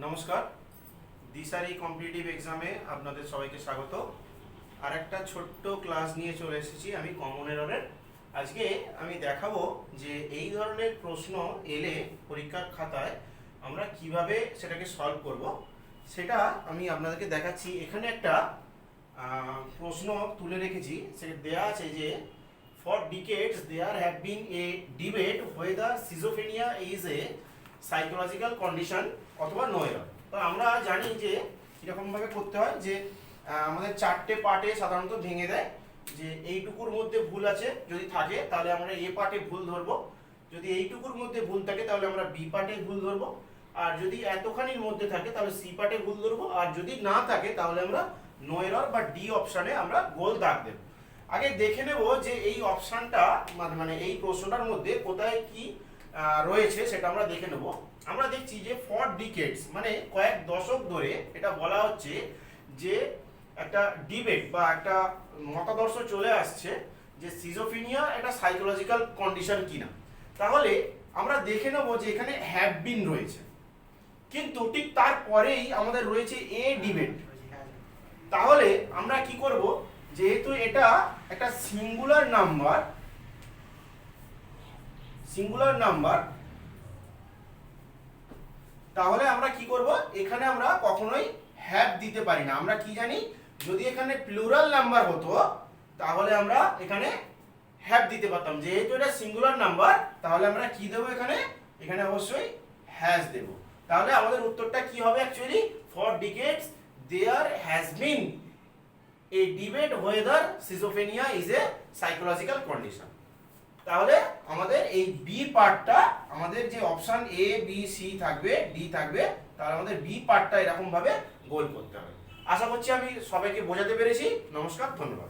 নমস্কার, দিশারি কম্পিটিটিভ এক্সামে আপনাদের সবাইকে স্বাগত। আর একটা ছোট্ট ক্লাস নিয়ে চলে এসেছি আমি কমন এররের। আজকে আমি দেখাবো যে এই ধরনের প্রশ্ন এলে পরীক্ষার খাতায় আমরা কিভাবে সেটাকে সলভ করব, সেটা আমি আপনাদেরকে দেখাচ্ছি। এখানে একটা প্রশ্ন তুলে রেখেছি, সেটা দেয়া আছে যে for decades there have been a debate whether schizophrenia is a psychological condition অথবা নো এরর। তো আমরা জানি যে এরকমভাবে করতে হয় যে আমাদের চারটে পার্টে সাধারণত ভেঙে দেয়, যে এইটুকুর মধ্যে ভুল আছে যদি থাকে তাহলে আমরা এ পার্টে ভুল ধরবো, যদি এইটুকুর মধ্যে ভুল থাকে তাহলে আমরা বি পার্টে ভুল ধরবো, আর যদি এতখানির মধ্যে থাকে তাহলে সি পার্টে ভুল ধরবো, আর যদি না থাকে তাহলে আমরা নো এরর বা ডি অপশানে আমরা গোল দাগ দেব। আগে দেখে নেব যে এই অপশানটা মানে এই প্রশ্নটার মধ্যে কোথায় কি রয়েছে সেটা আমরা দেখে নেব। আমরা দেখছি যে ফর ডিকেডস মানে কয়েক দশক ধরে এটা বলা হচ্ছে যে একটা ডিবেট বা একটা মতাদর্শ চলে আসছে যে সিজোফ্রেনিয়া একটা সাইকোলজিক্যাল কন্ডিশন কিনা। তাহলে আমরা দেখে নেব যে এখানে হ্যাভ বিন রয়েছে, কিন্তু ঠিক তারপরেই আমাদের রয়েছে এ ডিবেট। তাহলে আমরা কি করব, যেহেতু এটা একটা সিঙ্গুলার নাম্বার, তাহলে আমরা কি করব, এখানে আমরা কখনোই হ্যাভ দিতে পারি না। আমরা কি জানি, যদি এখানে প্লুরাল নাম্বার হতো তাহলে আমরা এখানে হ্যাভ দিতে পারতাম। যেহেতু এটা সিঙ্গুলার নাম্বার তাহলে আমরা কি দেব, এখানে অবশ্যই হ্যাজ দেব। তাহলে আমাদের উত্তরটা কি হবে, actually for decades there has been a debate whether schizophrenia is a psychological condition। তাহলে আমাদের এই বি পার্টটা, আমাদের যে অপশন এ বি সি থাকবে, ডি থাকবে, তাহলে আমাদের বি পার্টটা এরকম ভাবে গোল করতে হবে। আশা করছি আমি সবাইকে বোঝাতে পেরেছি। নমস্কার, ধন্যবাদ।